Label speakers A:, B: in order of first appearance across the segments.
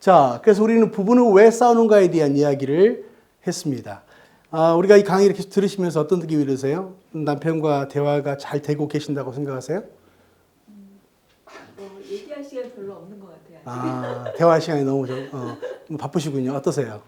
A: 자, 그래서 우리는 부부는 왜 싸우는가에 대한 이야기를 했습니다. 우리가 이 강의를 계속 들으시면서 어떤 느낌이 드세요? 남편과 대화가 잘 되고 계신다고 생각하세요?
B: 얘기할 시간 별로 없는 것 같아요.
A: 대화 시간이 너무 바쁘시군요. 어떠세요?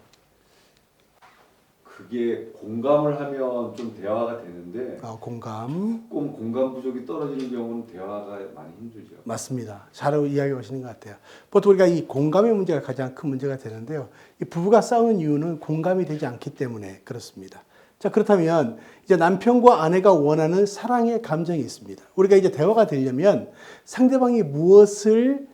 C: 그게 공감을 하면 좀 대화가 되는데
A: 공감.
C: 조금 공감 부족이 떨어지는 경우는 대화가 많이 힘들죠.
A: 맞습니다. 잘 이야기하시는 것 같아요. 보통 우리가 이 공감의 문제가 가장 큰 문제가 되는데요. 이 부부가 싸우는 이유는 공감이 되지 않기 때문에 그렇습니다. 자, 그렇다면 이제 남편과 아내가 원하는 사랑의 감정이 있습니다. 우리가 이제 대화가 되려면 상대방이 무엇을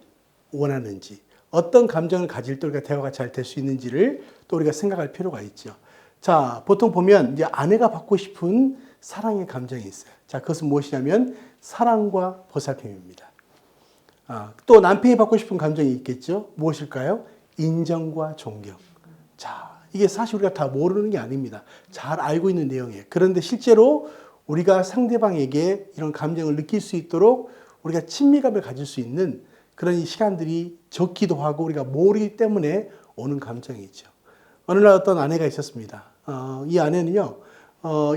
A: 원하는지, 어떤 감정을 가질 때 우리가 대화가 잘 될 수 있는지를 또 우리가 생각할 필요가 있죠. 자, 보통 보면 이제 아내가 받고 싶은 사랑의 감정이 있어요. 자, 그것은 무엇이냐면 사랑과 보살핌입니다. 또 남편이 받고 싶은 감정이 있겠죠. 무엇일까요? 인정과 존경. 자, 이게 사실 우리가 다 모르는 게 아닙니다. 잘 알고 있는 내용이에요. 그런데 실제로 우리가 상대방에게 이런 감정을 느낄 수 있도록 우리가 친밀감을 가질 수 있는 그런 시간들이 적기도 하고 우리가 모르기 때문에 오는 감정이 있죠. 어느 날 어떤 아내가 있었습니다. 이 아내는요,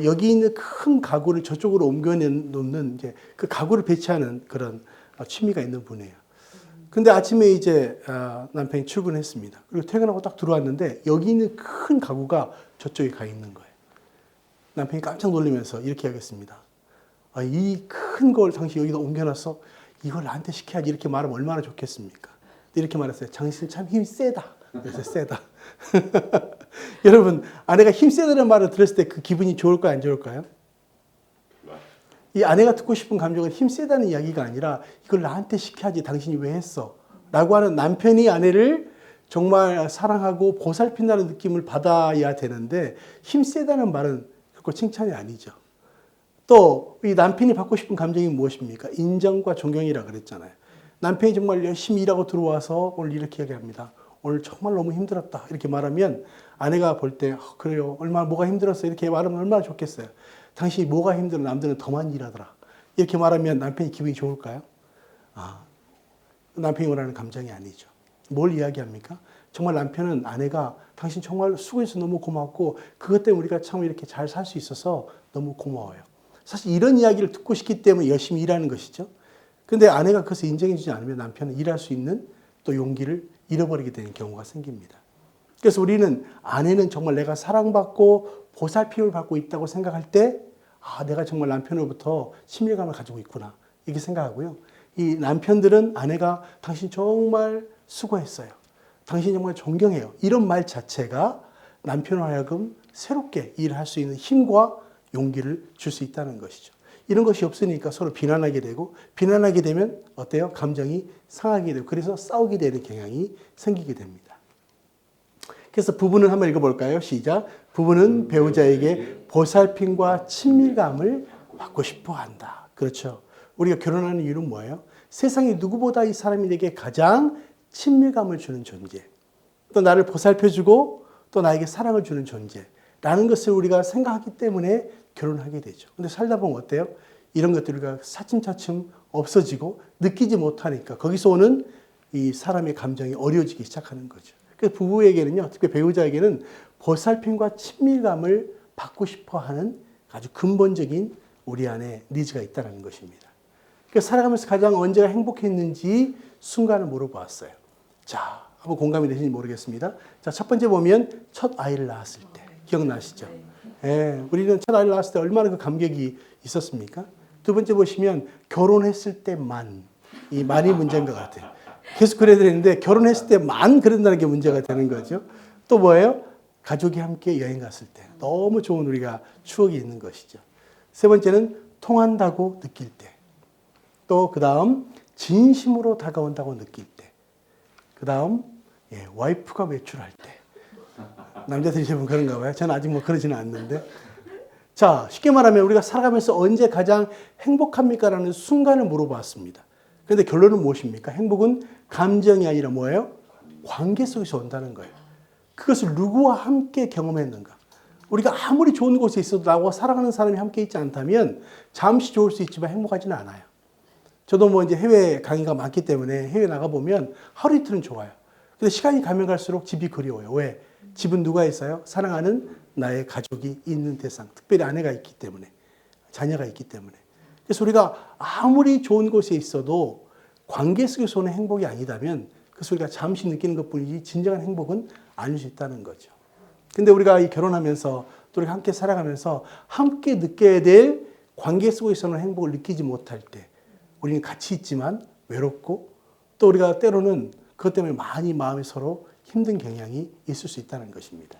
A: 여기 있는 큰 가구를 저쪽으로 옮겨 놓는 이제 그 가구를 배치하는 그런 취미가 있는 분이에요. 근데 아침에 이제 남편이 출근했습니다. 그리고 퇴근하고 딱 들어왔는데 여기 있는 큰 가구가 저쪽에 가 있는 거예요. 남편이 깜짝 놀라면서 이렇게 하겠습니다. 이 큰 걸 당신 여기다 옮겨놨어? 이걸 나한테 시켜야지. 이렇게 말하면 얼마나 좋겠습니까? 이렇게 말했어요. 당신 참 힘이 세다. 그래서 세다. 여러분, 아내가 힘 세다는 말을 들었을 때 그 기분이 좋을까요? 안 좋을까요? 이 아내가 듣고 싶은 감정은 힘 세다는 이야기가 아니라 이걸 나한테 시켜야지 당신이 왜 했어? 라고 하는 남편이 아내를 정말 사랑하고 보살핀다는 느낌을 받아야 되는데 힘 세다는 말은 결코 칭찬이 아니죠. 또 이 남편이 받고 싶은 감정이 무엇입니까? 인정과 존경이라 그랬잖아요. 남편이 정말 열심히 일하고 들어와서 오늘 이렇게 얘기합니다. 오늘 정말 너무 힘들었다. 이렇게 말하면 아내가 볼 때 그래요. 얼마나 뭐가 힘들었어. 이렇게 말하면 얼마나 좋겠어요. 당신이 뭐가 힘들어. 남들은 더 많이 일하더라. 이렇게 말하면 남편이 기분이 좋을까요? 남편이 원하는 감정이 아니죠. 뭘 이야기합니까? 정말 남편은 아내가 당신 정말 수고해서 너무 고맙고 그것 때문에 우리가 참 이렇게 잘 살 수 있어서 너무 고마워요. 사실 이런 이야기를 듣고 싶기 때문에 열심히 일하는 것이죠. 근데 아내가 그것을 인정해주지 않으면 남편은 일할 수 있는 또 용기를 잃어버리게 되는 경우가 생깁니다. 그래서 우리는 아내는 정말 내가 사랑받고 보살핌을 받고 있다고 생각할 때 내가 정말 남편으로부터 친밀감을 가지고 있구나 이렇게 생각하고요. 이 남편들은 아내가 당신 정말 수고했어요. 당신 정말 존경해요. 이런 말 자체가 남편으로 하여금 새롭게 일을 할 수 있는 힘과 용기를 줄 수 있다는 것이죠. 이런 것이 없으니까 서로 비난하게 되고 비난하게 되면 어때요? 감정이 상하게 되고 그래서 싸우게 되는 경향이 생기게 됩니다. 그래서 부부는 한번 읽어볼까요? 시작. 부부는 배우자에게 보살핌과 친밀감을 받고 싶어 한다. 그렇죠. 우리가 결혼하는 이유는 뭐예요? 세상에 누구보다 이 사람이 내게 가장 친밀감을 주는 존재. 또 나를 보살펴주고 또 나에게 사랑을 주는 존재라는 것을 우리가 생각하기 때문에 결혼하게 되죠. 근데 살다 보면 어때요? 이런 것들이 우리가 차츰차츰 없어지고 느끼지 못하니까 거기서 오는 이 사람의 감정이 어려워지기 시작하는 거죠. 그래서 부부에게는요, 특히 배우자에게는 보살핌과 친밀감을 받고 싶어 하는 아주 근본적인 우리 안에 니즈가 있다는 것입니다. 그래서 살아가면서 가장 언제가 행복했는지 순간을 물어보았어요. 자, 한번 공감이 되시는지 모르겠습니다. 자, 첫 번째 보면 첫 아이를 낳았을 때. 기억나시죠? 우리는 첫 아이를 낳았을 때 얼마나 그 감격이 있었습니까? 두 번째 보시면 결혼했을 때만. 이 만이 문제인 것 같아요. 계속 그래야 되는데 결혼했을 때만 그런다는 게 문제가 되는 거죠. 또 뭐예요? 가족이 함께 여행 갔을 때. 너무 좋은 우리가 추억이 있는 것이죠. 세 번째는 통한다고 느낄 때. 또 그 다음 진심으로 다가온다고 느낄 때. 그 다음 와이프가 외출할 때. 남자들이 대부분 그런가 봐요. 저는 아직 뭐 그러지는 않는데. 자, 쉽게 말하면 우리가 살아가면서 언제 가장 행복합니까? 라는 순간을 물어봤습니다. 그런데 결론은 무엇입니까? 행복은 감정이 아니라 뭐예요? 관계 속에서 온다는 거예요. 그것을 누구와 함께 경험했는가? 우리가 아무리 좋은 곳에 있어도 나와 사랑하는 사람이 함께 있지 않다면 잠시 좋을 수 있지만 행복하지는 않아요. 저도 뭐 이제 해외 강의가 많기 때문에 해외 나가보면 하루 이틀은 좋아요. 근데 시간이 가면 갈수록 집이 그리워요. 왜? 집은 누가 있어요? 사랑하는 나의 가족이 있는 대상. 특별히 아내가 있기 때문에. 자녀가 있기 때문에. 그래서 우리가 아무리 좋은 곳에 있어도 관계 속에서 오는 행복이 아니다면 그래서 우리가 잠시 느끼는 것뿐이지 진정한 행복은 아닐 수 있다는 거죠. 근데 우리가 이 결혼하면서 또 우리가 함께 살아가면서 함께 느껴야 될 관계 속에서는 행복을 느끼지 못할 때 우리는 같이 있지만 외롭고 또 우리가 때로는 그것 때문에 많이 마음이 서로 힘든 경향이 있을 수 있다는 것입니다.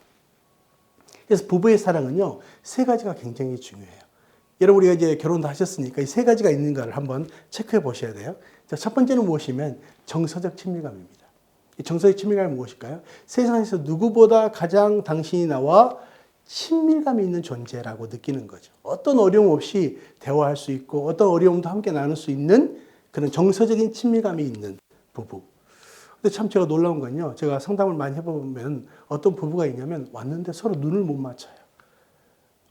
A: 그래서 부부의 사랑은요, 세 가지가 굉장히 중요해요. 여러분, 우리가 이제 결혼도 하셨으니까 이 세 가지가 있는가를 한번 체크해 보셔야 돼요. 자, 첫 번째는 무엇이면 정서적 친밀감입니다. 이 정서적 친밀감이 무엇일까요? 세상에서 누구보다 가장 당신이 나와 친밀감이 있는 존재라고 느끼는 거죠. 어떤 어려움 없이 대화할 수 있고 어떤 어려움도 함께 나눌 수 있는 그런 정서적인 친밀감이 있는 부부. 근데 참 제가 놀라운 건요. 제가 상담을 많이 해보면 어떤 부부가 있냐면 왔는데 서로 눈을 못 맞춰요.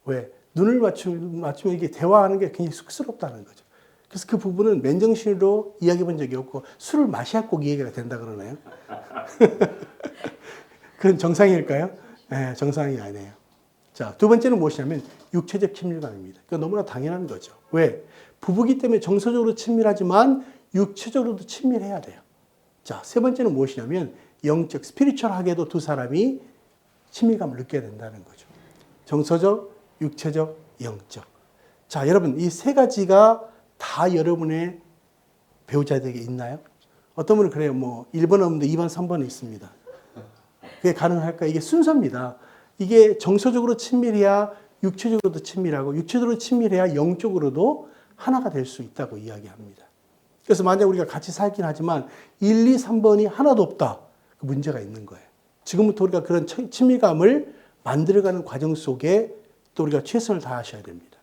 A: 왜? 눈을 맞추면 이게 대화하는 게 굉장히 쑥스럽다는 거죠. 그래서 그 부부는 맨정신으로 이야기해 본 적이 없고 술을 마셔야 꼭 이야기가 된다 그러나요? 그건 정상일까요? 네, 정상이 아니에요. 자, 두 번째는 무엇이냐면 육체적 친밀감입니다. 그러니까 너무나 당연한 거죠. 왜? 부부기 때문에 정서적으로 친밀하지만 육체적으로도 친밀해야 돼요. 자, 세 번째는 무엇이냐면 영적, 스피리추얼하게도 두 사람이 친밀감을 느껴야 된다는 거죠. 정서적, 육체적, 영적. 자, 여러분, 이 세 가지가 다 여러분의 배우자에게 있나요? 어떤 분은 그래요. 뭐 1번 없는데 2번, 3번은 있습니다. 그게 가능할까? 이게 순서입니다. 이게 정서적으로 친밀해야 육체적으로도 친밀하고 육체적으로 친밀해야 영적으로도 하나가 될 수 있다고 이야기합니다. 그래서 만약 우리가 같이 살긴 하지만 1, 2, 3번이 하나도 없다. 그 문제가 있는 거예요. 지금부터 우리가 그런 친밀감을 만들어가는 과정 속에 또 우리가 최선을 다하셔야 됩니다.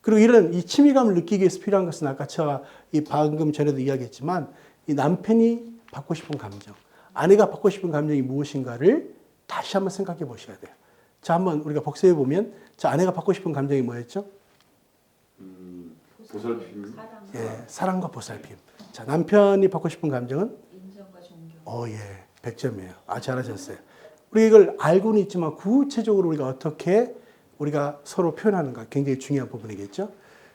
A: 그리고 이런 이 친밀감을 느끼기 위해서 필요한 것은 아까 제가 이 방금 전에도 이야기했지만 이 남편이 받고 싶은 감정, 아내가 받고 싶은 감정이 무엇인가를 다시 한번 생각해 보셔야 돼요. 자, 한번 우리가 복습해 보면, 자, 아내가 받고 싶은 감정이 뭐였죠?
C: 보살핌.
A: 예, 사랑과 보살핌. 자, 남편이 받고 싶은 감정은?
B: 인정과 존경.
A: 예, 100점이에요. 아, 잘하셨어요. 우리 이걸 알고는 있지만 구체적으로 우리가 어떻게 우리가 서로 표현하는가 굉장히 중요한 부분이겠죠.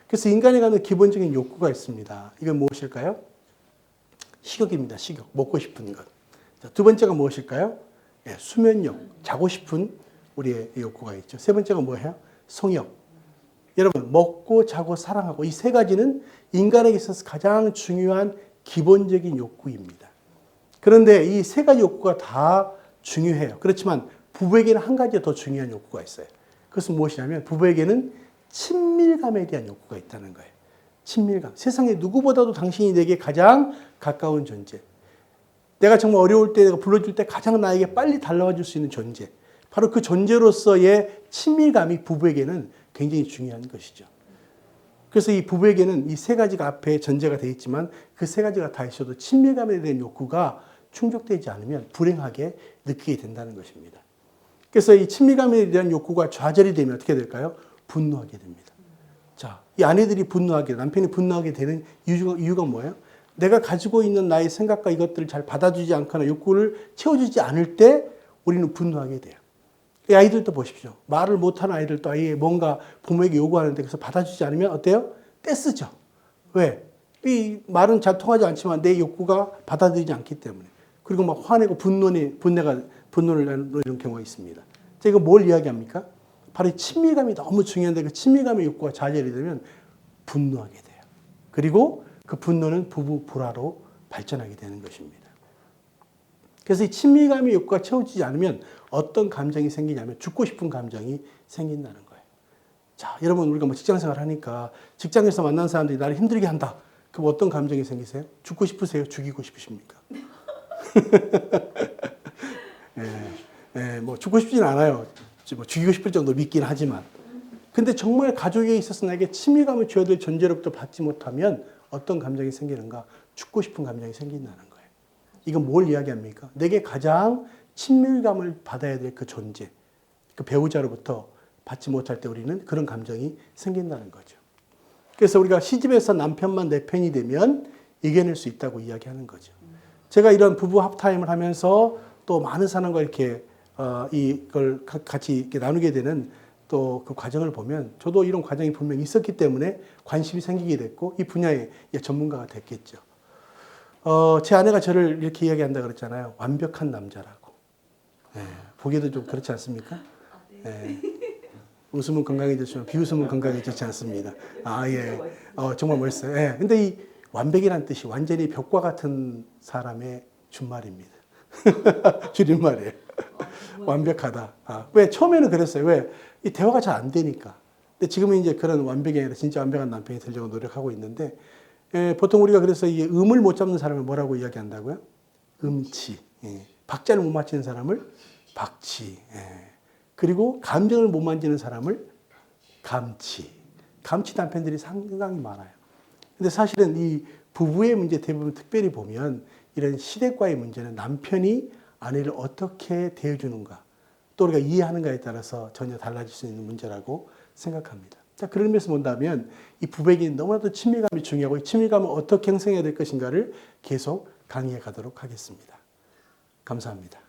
A: 그래서 인간이 갖는 기본적인 욕구가 있습니다. 이건 무엇일까요? 식욕입니다. 식욕. 먹고 싶은 것. 자, 두 번째가 무엇일까요? 예, 수면욕. 자고 싶은 우리의 욕구가 있죠. 세 번째가 뭐예요? 성욕. 여러분, 먹고 자고 사랑하고 이 세 가지는 인간에게 있어서 가장 중요한 기본적인 욕구입니다. 그런데 이 세 가지 욕구가 다 중요해요. 그렇지만 부부에게는 한 가지 더 중요한 욕구가 있어요. 그것은 무엇이냐면 부부에게는 친밀감에 대한 욕구가 있다는 거예요. 친밀감. 세상에 누구보다도 당신이 내게 가장 가까운 존재. 내가 정말 어려울 때 내가 불러줄 때 가장 나에게 빨리 달려와 줄 수 있는 존재. 바로 그 존재로서의 친밀감이 부부에게는 굉장히 중요한 것이죠. 그래서 이 부부에게는 이 세 가지가 앞에 전제가 되어 있지만 그 세 가지가 다 있어도 친밀감에 대한 욕구가 충족되지 않으면 불행하게 느끼게 된다는 것입니다. 그래서 이 친밀감에 대한 욕구가 좌절이 되면 어떻게 될까요? 분노하게 됩니다. 자, 이 아내들이 분노하게, 남편이 분노하게 되는 이유가 뭐예요? 내가 가지고 있는 나의 생각과 이것들을 잘 받아주지 않거나 욕구를 채워주지 않을 때 우리는 분노하게 돼요. 이 아이들도 보십시오. 말을 못하는 아이들도 아예 뭔가 부모에게 요구하는데 그래서 받아주지 않으면 어때요? 떼쓰죠. 왜? 이 말은 잘 통하지 않지만 내 욕구가 받아들이지 않기 때문에. 그리고 막 화내고 분노를 내는 이런 경우가 있습니다. 자, 이거 뭘 이야기합니까? 바로 이 친밀감이 너무 중요한데 그 친밀감의 욕구가 좌절이 되면 분노하게 돼요. 그리고 그 분노는 부부 불화로 발전하게 되는 것입니다. 그래서 이 친밀감의 욕구가 채워지지 않으면 어떤 감정이 생기냐면 죽고 싶은 감정이 생긴다는 거예요. 자, 여러분 우리가 뭐 직장생활 하니까 직장에서 만난 사람들이 나를 힘들게 한다. 그럼 어떤 감정이 생기세요? 죽고 싶으세요? 죽이고 싶으십니까? 뭐 죽고 싶지는 않아요. 뭐 죽이고 싶을 정도로 믿긴 하지만. 근데 정말 가족에 있어서 나에게 친밀감을 줘야 될 존재로부터 받지 못하면 어떤 감정이 생기는가? 죽고 싶은 감정이 생긴다는 거예요. 이건 뭘 이야기합니까? 내게 가장 친밀감을 받아야 될 그 존재, 그 배우자로부터 받지 못할 때 우리는 그런 감정이 생긴다는 거죠. 그래서 우리가 시집에서 남편만 내 편이 되면 이겨낼 수 있다고 이야기하는 거죠. 제가 이런 부부 합타임을 하면서 또 많은 사람과 이렇게 이걸 같이 이렇게 나누게 되는 또 그 과정을 보면 저도 이런 과정이 분명히 있었기 때문에 관심이 생기게 됐고 이 분야의 전문가가 됐겠죠. 제 아내가 저를 이렇게 이야기한다 그랬잖아요. 완벽한 남자라고. 예, 보기에도 좀 그렇지 않습니까? 예. 웃으면 건강해지지만 비웃으면 건강해지지 않습니다. 아, 예. 정말 멋있어요. 예. 근데 이 완벽이란 뜻이 완전히 벽과 같은 사람의 준말입니다. 줄임말이에요. 완벽하다. 왜? 처음에는 그랬어요. 왜? 이 대화가 잘 안 되니까. 근데 지금은 이제 그런 완벽이 아니라 진짜 완벽한 남편이 되려고 노력하고 있는데, 보통 우리가 그래서 이 음을 못 잡는 사람을 뭐라고 이야기한다고요? 음치. 예. 박자를 못 맞히는 사람을 박치. 예. 그리고 감정을 못 만지는 사람을 감치. 감치 남편들이 상당히 많아요. 근데 사실은 이 부부의 문제 대부분 특별히 보면 이런 시댁과의 문제는 남편이 아내를 어떻게 대해주는가 또 우리가 이해하는가에 따라서 전혀 달라질 수 있는 문제라고 생각합니다. 자, 그런 의미에서 본다면 이 부부에게 너무나도 친밀감이 중요하고 이 친밀감을 어떻게 형성해야 될 것인가를 계속 강의해 가도록 하겠습니다. 감사합니다.